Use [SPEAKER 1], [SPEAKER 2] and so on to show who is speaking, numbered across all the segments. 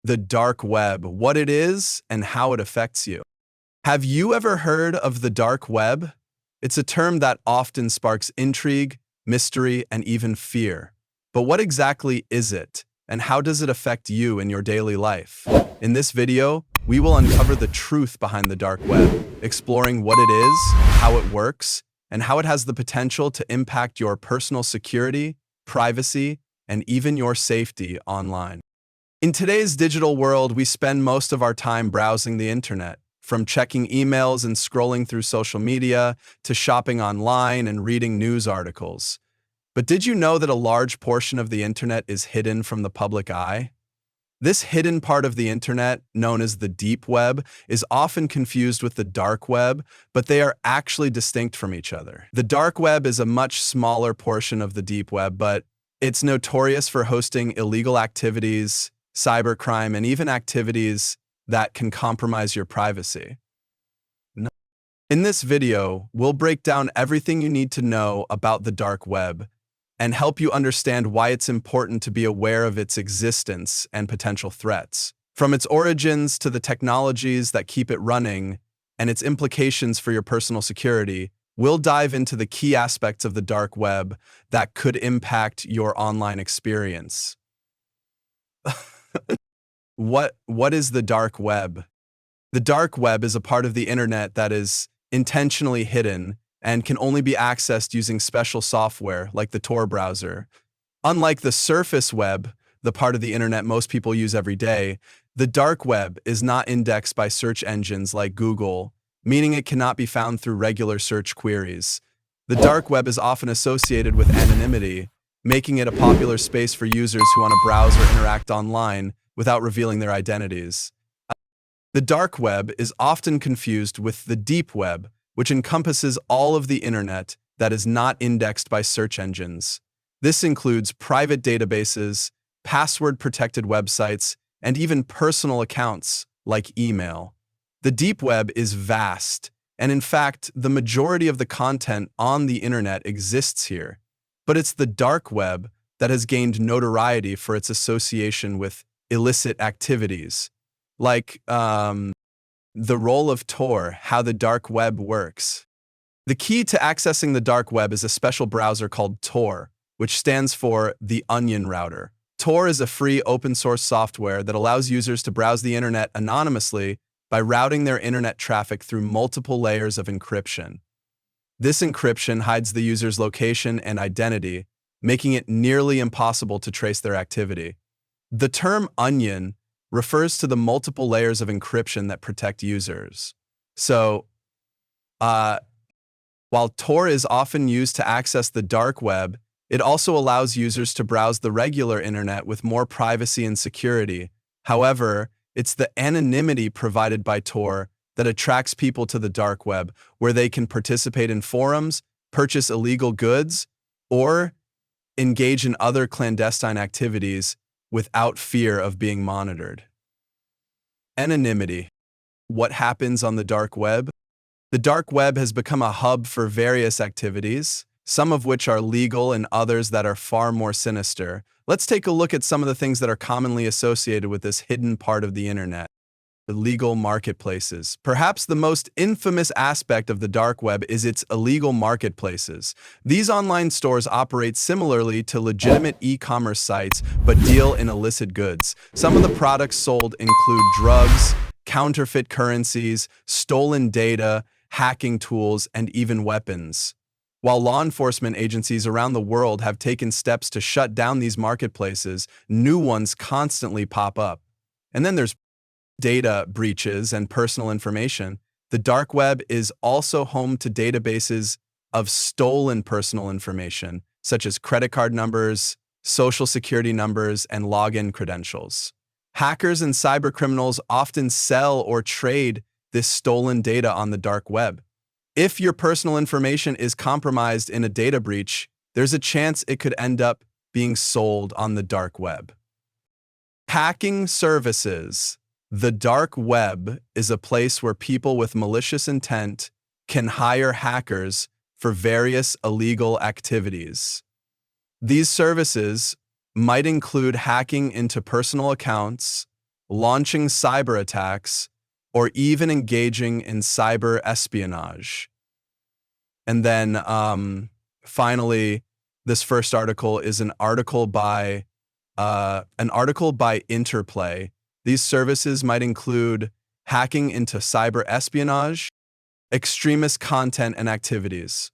[SPEAKER 1] The dark web, what it is and how it affects you. Have you ever heard of the dark web? It's a term that often sparks intrigue, mystery, and even fear. But what exactly is it, and how does it affect you in your daily life? In this video, we will uncover the truth behind the dark web, exploring what it is, how it works, and how it has the potential to impact your personal security, privacy, and even your safety online. In today's digital world, we spend most of our time browsing the internet, from checking emails and scrolling through social media to shopping online and reading news articles. But did you know that a large portion of the internet is hidden from the public eye? This hidden part of the internet, known as the deep web, is often confused with the dark web, but they are actually distinct from each other. The dark web is a much smaller portion of the deep web, but it's notorious for hosting illegal activities, cybercrime, and even activities that can compromise your privacy. In this video, we'll break down everything you need to know about the dark web and help you understand why it's important to be aware of its existence and potential threats. From its origins to the technologies that keep it running and its implications for your personal security, we'll dive into the key aspects of the dark web that could impact your online experience. What is the dark web? The dark web is a part of the internet that is intentionally hidden and can only be accessed using special software like the Tor browser. Unlike the surface web, the part of the internet most people use every day, the dark web is not indexed by search engines like Google, meaning it cannot be found through regular search queries. The dark web is often associated with anonymity, making it a popular space for users who want to browse or interact online without revealing their identities. The dark web is often confused with the deep web, which encompasses all of the internet that is not indexed by search engines. This includes private databases, password-protected websites, and even personal accounts like email. The deep web is vast, and in fact, the majority of the content on the internet exists here. But it's the dark web that has gained notoriety for its association with illicit activities, like the role of Tor, how the dark web works. The key to accessing the dark web is a special browser called Tor, which stands for the Onion Router. Tor is a free open-source software that allows users to browse the internet anonymously by routing their internet traffic through multiple layers of encryption. This encryption hides the user's location and identity, making it nearly impossible to trace their activity. The term onion refers to the multiple layers of encryption that protect users. So, while Tor is often used to access the dark web, it also allows users to browse the regular internet with more privacy and security. However, it's the anonymity provided by Tor that attracts people to the dark web, where they can participate in forums, purchase illegal goods, or engage in other clandestine activities without fear of being monitored. Anonymity. What happens on the dark web? The dark web has become a hub for various activities, some of which are legal and others that are far more sinister. Let's take a look at some of the things that are commonly associated with this hidden part of the internet. Illegal marketplaces. Perhaps the most infamous aspect of the dark web is its illegal marketplaces. These online stores operate similarly to legitimate e-commerce sites, but deal in illicit goods. Some of the products sold include drugs, counterfeit currencies, stolen data, hacking tools, and even weapons. While law enforcement agencies around the world have taken steps to shut down these marketplaces, new ones constantly pop up. And then there's data breaches and personal information. The dark web is also home to databases of stolen personal information, such as credit card numbers, social security numbers, and login credentials. Hackers and cybercriminals often sell or trade this stolen data on the dark web. If your personal information is compromised in a data breach, there's a chance it could end up being sold on the dark web. Hacking services. The dark web is a place where people with malicious intent can hire hackers for various illegal activities. These services might include hacking into personal accounts launching cyber attacks, or even engaging in cyber espionage. And then finally, this first article is an article by Interplay. These services might include hacking into cyber espionage, extremist content and activities.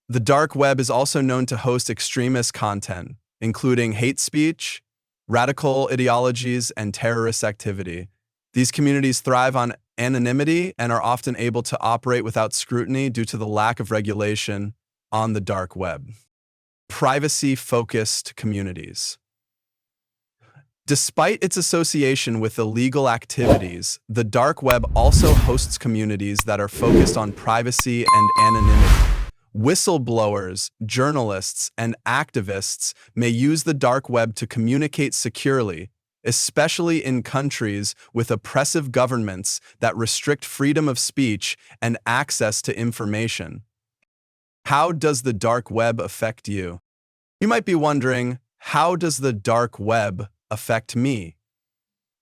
[SPEAKER 1] The dark web is also known to host extremist content, including hate speech, radical ideologies, and terrorist activity. These communities thrive on anonymity and are often able to operate without scrutiny due to the lack of regulation on the dark web. Privacy-focused communities. Despite its association with illegal activities, the dark web also hosts communities that are focused on privacy and anonymity. Whistleblowers, journalists, and activists may use the dark web to communicate securely, especially in countries with oppressive governments that restrict freedom of speech and access to information. How does the dark web affect you? You might be wondering, how does the dark web affect me?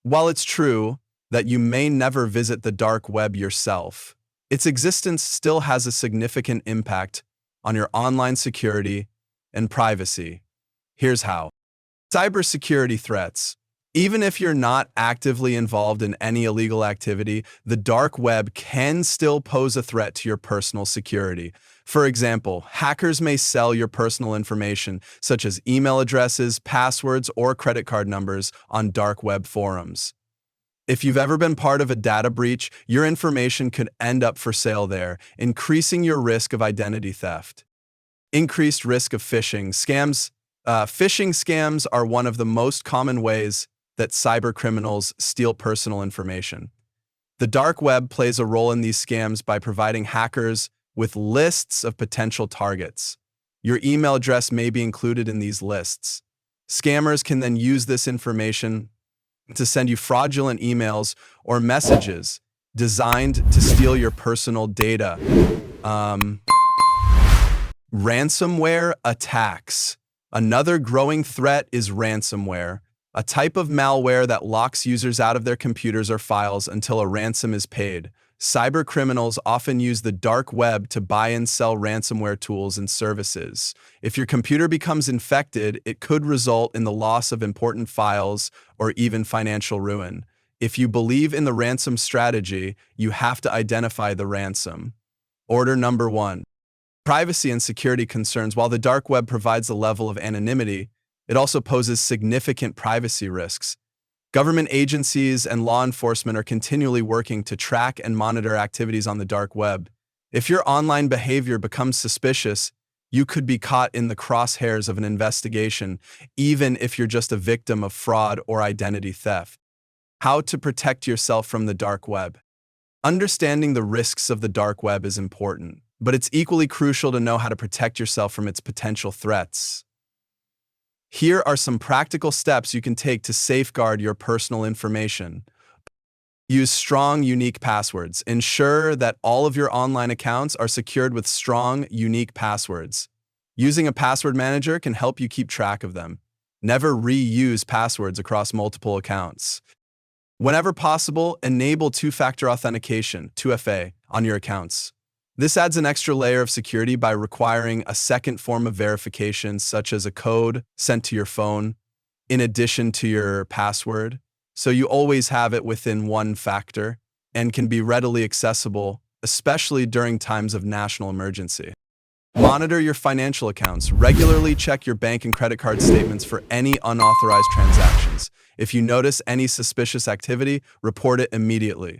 [SPEAKER 1] While it's true that you may never visit the dark web yourself, its existence still has a significant impact on your online security and privacy. Here's how. Cybersecurity threats. Even if you're not actively involved in any illegal activity, the dark web can still pose a threat to your personal security. For example, hackers may sell your personal information, such as email addresses, passwords, or credit card numbers, on dark web forums. If you've ever been part of a data breach, your information could end up for sale there, increasing your risk of identity theft. Increased risk of phishing scams. Phishing scams are one of the most common ways that cybercriminals steal personal information. The dark web plays a role in these scams by providing hackers with lists of potential targets. Your email address may be included in these lists. Scammers can then use this information to send you fraudulent emails or messages designed to steal your personal data. Ransomware attacks. Another growing threat is ransomware, a type of malware that locks users out of their computers or files until a ransom is paid. Cybercriminals often use the dark web to buy and sell ransomware tools and services. If your computer becomes infected, it could result in the loss of important files or even financial ruin. If you believe in the ransom strategy, you have to identify the ransom. Order number 1. Privacy and security concerns. While the dark web provides a level of anonymity, it also poses significant privacy risks. Government agencies and law enforcement are continually working to track and monitor activities on the dark web. If your online behavior becomes suspicious, you could be caught in the crosshairs of an investigation, even if you're just a victim of fraud or identity theft. How to protect yourself from the dark web. Understanding the risks of the dark web is important, but it's equally crucial to know how to protect yourself from its potential threats. Here are some practical steps you can take to safeguard your personal information. Use strong, unique passwords. Ensure that all of your online accounts are secured with strong, unique passwords. Using a password manager can help you keep track of them. Never reuse passwords across multiple accounts. Whenever possible, enable two-factor authentication, 2FA, on your accounts. This adds an extra layer of security by requiring a second form of verification, such as a code sent to your phone, in addition to your password, so you always have it within one factor and can be readily accessible, especially during times of national emergency. Monitor your financial accounts. Regularly check your bank and credit card statements for any unauthorized transactions. If you notice any suspicious activity, report it immediately.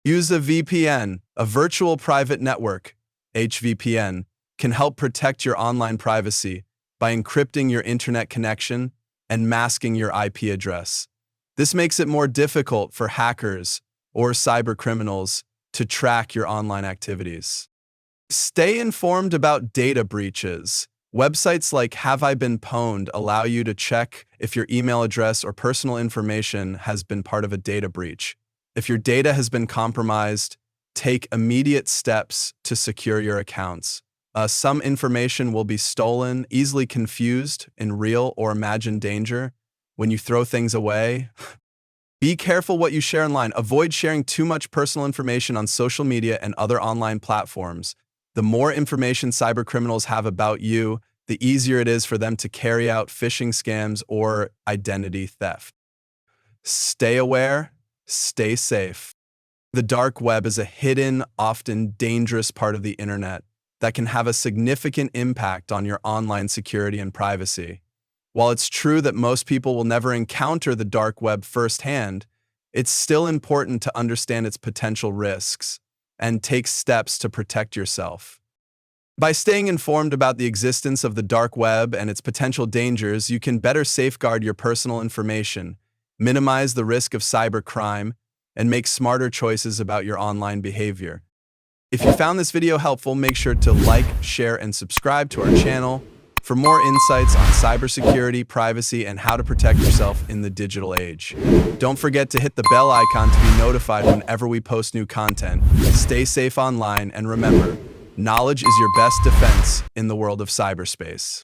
[SPEAKER 1] Use a VPN, a virtual private network, HVPN, can help protect your online privacy by encrypting your internet connection and masking your IP address. This makes it more difficult for hackers or cybercriminals to track your online activities. Stay informed about data breaches. Websites like Have I Been Pwned allow you to check if your email address or personal information has been part of a data breach. If your data has been compromised, take immediate steps to secure your accounts. Some information will be stolen, easily confused in real or imagined danger. When you throw things away, Be careful what you share online. Avoid sharing too much personal information on social media and other online platforms. The more information cybercriminals have about you, the easier it is for them to carry out phishing scams or identity theft. Stay aware, stay safe. The dark web is a hidden, often dangerous part of the internet that can have a significant impact on your online security and privacy. While it's true that most people will never encounter the dark web firsthand, it's still important to understand its potential risks and take steps to protect yourself. By staying informed about the existence of the dark web and its potential dangers, you can better safeguard your personal information, minimize the risk of cybercrime, and make smarter choices about your online behavior. If you found this video helpful, make sure to like, share, and subscribe to our channel for more insights on cybersecurity, privacy, and how to protect yourself in the digital age. Don't forget to hit the bell icon to be notified whenever we post new content. Stay safe online, and remember, knowledge is your best defense in the world of cyberspace.